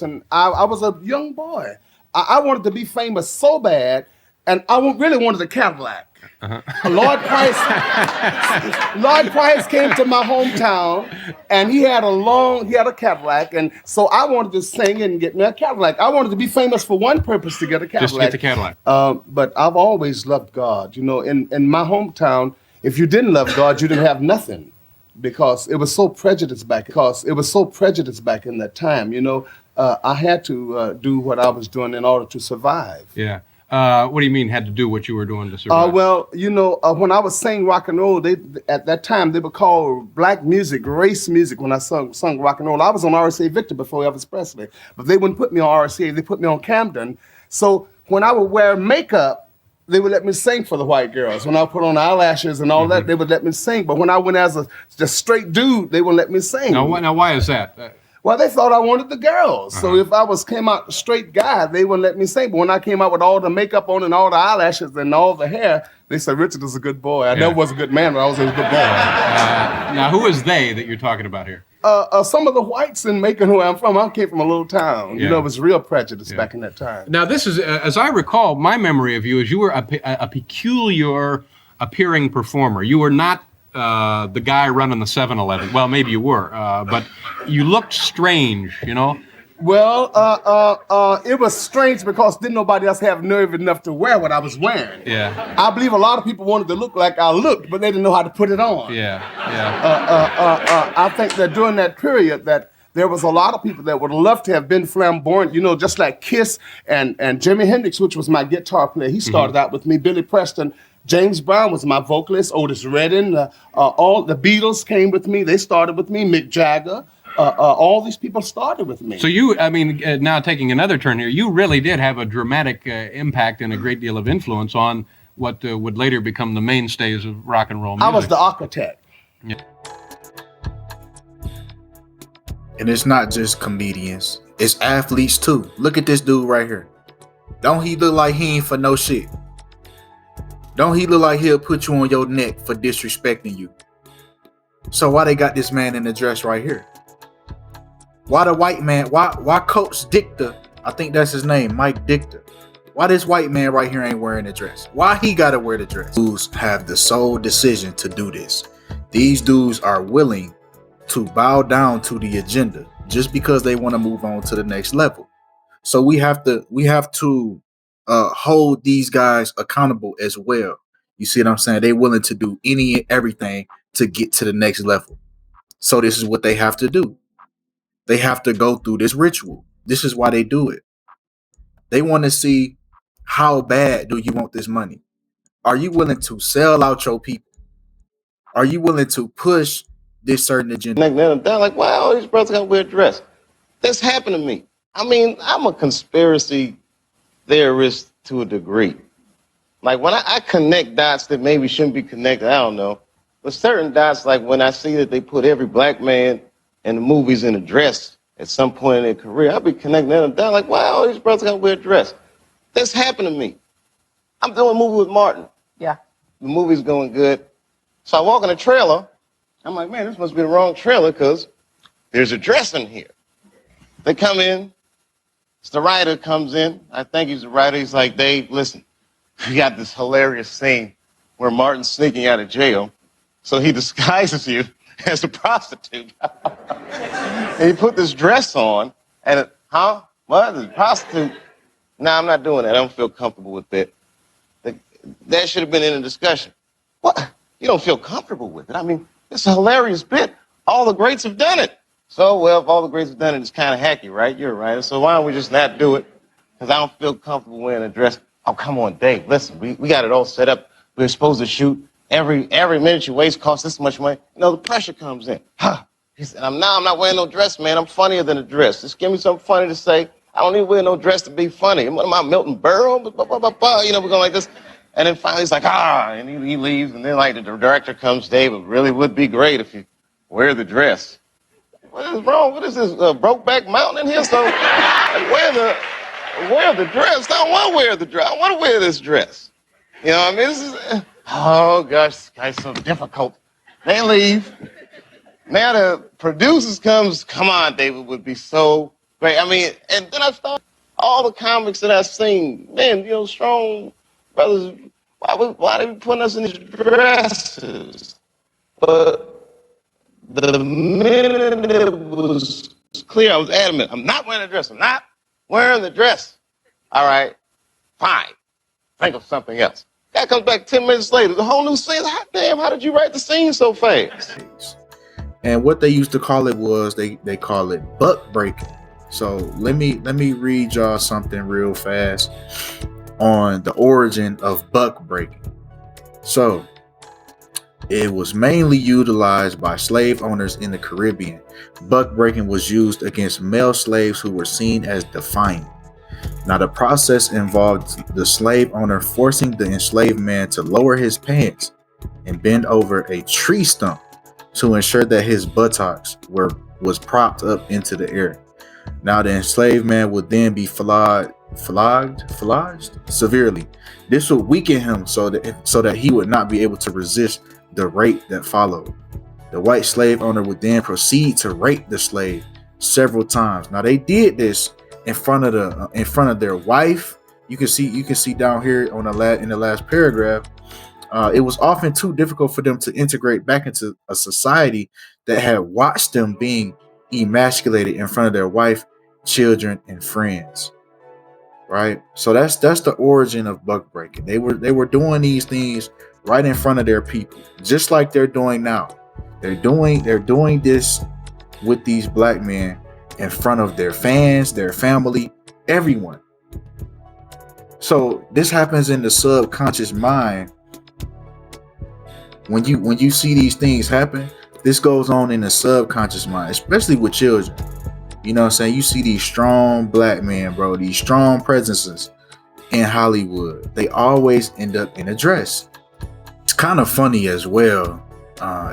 And I was a young boy. I wanted to be famous so bad, and I really wanted a Cadillac. Lord Price, Lord Price came to my hometown, and he had a Cadillac, and so I wanted to sing and get me a Cadillac. I wanted to be famous for one purpose, to get a Cadillac. Just to get the Cadillac. But I've always loved God. You know, in my hometown, if you didn't love God, you didn't have nothing, because it was so prejudiced back. In that time. You know, I had to do what I was doing in order to survive. Yeah. What do you mean had to do what you were doing to survive? Well, you know, when I was saying rock and roll, at that time they would call black music race music. When I sung rock and roll, I was on RCA Victor before Elvis Presley, but they wouldn't put me on RCA. They put me on Camden. So when I would wear makeup, they would let me sing for the white girls. When I put on eyelashes and all that, they would let me sing. But when I went as a just straight dude, they wouldn't let me sing. Now why is that? Well, they thought I wanted the girls. So if I came out a straight guy, they wouldn't let me sing. But when I came out with all the makeup on and all the eyelashes and all the hair, they said, Richard is a good boy. I never was a good man, but I was a good boy. Now, who is they that you're talking about here? Some of the whites in Macon, where I'm from. I came from a little town. You know, it was real prejudice back in that time. Now, this is, as I recall, my memory of you is you were a peculiar appearing performer. You were not the guy running the 7-Eleven. Well, maybe you were, but you looked strange, you know? Well, it was strange because didn't nobody else have nerve enough to wear what I was wearing. Yeah. I believe a lot of people wanted to look like I looked, but they didn't know how to put it on. Yeah. I think that during that period that there was a lot of people that would love to have been flamboyant, you know, just like Kiss and Jimi Hendrix, which was my guitar player. He started out with me. Billy Preston. James Brown was my vocalist. Otis Redding. All the Beatles came with me. They started with me. Mick Jagger. All these people started with me. So you, I mean, now taking another turn here, you really did have a dramatic impact and a great deal of influence on what would later become the mainstays of rock and roll music. I was the architect. Yeah. And it's not just comedians. It's athletes too. Look at this dude right here. Don't he look like he ain't for no shit? Don't he look like he'll put you on your neck for disrespecting you? So why they got this man in the dress right here? Why the white man? Why Coach Dictor? I think that's his name, Mike Dictor. Why this white man right here ain't wearing the dress? Why he gotta wear the dress? Dudes have the sole decision to do this. These dudes are willing to bow down to the agenda just because they want to move on to the next level. So we have to hold these guys accountable as well. You see what I'm saying? They're willing to do any and everything to get to the next level. So this is what they have to do. They have to go through this ritual. This is why they do it. They want to see, how bad do you want this money? Are you willing to sell out your people? Are you willing to push this certain agenda? They're like, why all these brothers got weird dress? This happened to me. I mean, I'm a conspiracy theorist to a degree. Like when I connect dots that maybe shouldn't be connected, I don't know. But certain dots, like when I see that they put every black man in the movies in a dress at some point in their career, I'll be connecting them down like, why all these brothers got weird dress? This happened to me. I'm doing a movie with Martin. Yeah. The movie's going good. So I walk in a trailer. I'm like, man, this must be the wrong trailer because there's a dress in here. They come in. It's the writer comes in. I think he's the writer. He's like, Dave, listen, we got this hilarious scene where Martin's sneaking out of jail. So he disguises you as a prostitute. And he put this dress on. And, what? A prostitute? No, I'm not doing that. I don't feel comfortable with that. That should have been in a discussion. What? You don't feel comfortable with it? I mean, it's a hilarious bit. All the greats have done it. So, well, if all the greats have done it, it's kind of hacky, right? You're right. So why don't we just not do it? Because I don't feel comfortable wearing a dress. Oh, come on, Dave. Listen, we got it all set up. We're supposed to shoot. Every minute you waste costs this much money. You know, the pressure comes in. He said, I'm not wearing no dress, man. I'm funnier than a dress. Just give me something funny to say. I don't need to wear no dress to be funny. What am I, Milton Berle? You know, we're going like this. And then finally he's like, and he leaves. And then like the director comes, Dave, it really would be great if you wear the dress. What is wrong? What is this, Brokeback Mountain in here? So like, wear the dress. I don't want to wear the dress. I want to wear this dress. You know what I mean? This is, oh gosh, this guy's so difficult. They leave. Now the producers come on, David would be so Right. I mean, and then I started all the comics that I've seen. Man, you know, strong brothers. Why they be putting us in these dresses? But the minute it was clear, I was adamant. I'm not wearing a dress. I'm not wearing the dress. All right, fine. Think of something else. That comes back 10 minutes later. The whole new scene. Hot damn! How did you write the scene so fast? And what they used to call it was they call it buck breaking. So let me read y'all something real fast on the origin of buck breaking. So it was mainly utilized by slave owners in the Caribbean. Buck breaking was used against male slaves who were seen as defiant. Now, the process involved the slave owner forcing the enslaved man to lower his pants and bend over a tree stump to ensure that his buttocks was propped up into the air. Now, the enslaved man would then be flogged severely. This would weaken him so that he would not be able to resist the rape that followed. The white slave owner would then proceed to rape the slave several times. Now, they did this in front of their wife. You can see down here in the last paragraph. It was often too difficult for them to integrate back into a society that had watched them being emasculated in front of their wife, children, and friends. Right. So that's the origin of buck breaking. They were doing these things right in front of their people, just like they're doing now. They're doing this with these black men in front of their fans, their family, everyone. So this happens in the subconscious mind. When you see these things happen, this goes on in the subconscious mind, especially with children. You know what I'm saying? You see these strong black men, bro, these strong presences in Hollywood. They always end up in a dress. It's kind of funny as well.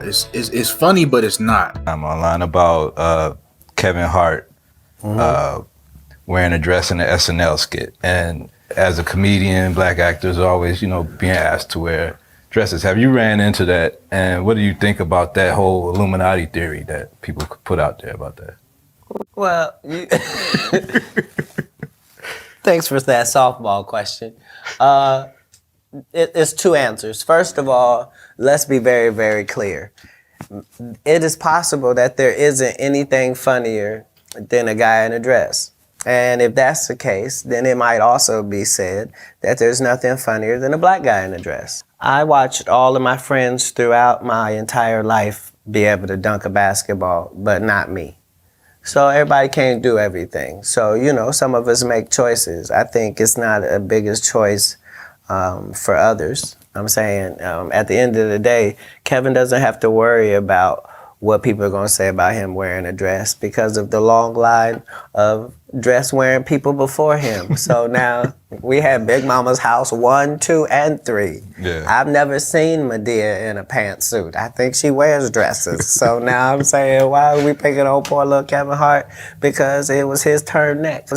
It's funny, but it's not. I'm online about Kevin Hart wearing a dress in an SNL skit. And as a comedian, black actors are always, being asked to wear dresses. Have you ran into that? And what do you think about that whole Illuminati theory that people put out there about that? Well, thanks for that softball question. It's two answers. First of all, let's be very, very clear. It is possible that there isn't anything funnier than a guy in a dress. And if that's the case, then it might also be said that there's nothing funnier than a black guy in a dress. I watched all of my friends throughout my entire life be able to dunk a basketball, but not me. So everybody can't do everything. So, some of us make choices. I think it's not a biggest choice for others. I'm saying at the end of the day, Kevin doesn't have to worry about what people are going to say about him wearing a dress because of the long line of dress wearing people before him. So now we have Big Mama's house 1, 2, and 3. Yeah. I've never seen Medea in a pantsuit. I think she wears dresses. So now I'm saying, why are we picking on poor little Kevin Hart? Because it was his turn next.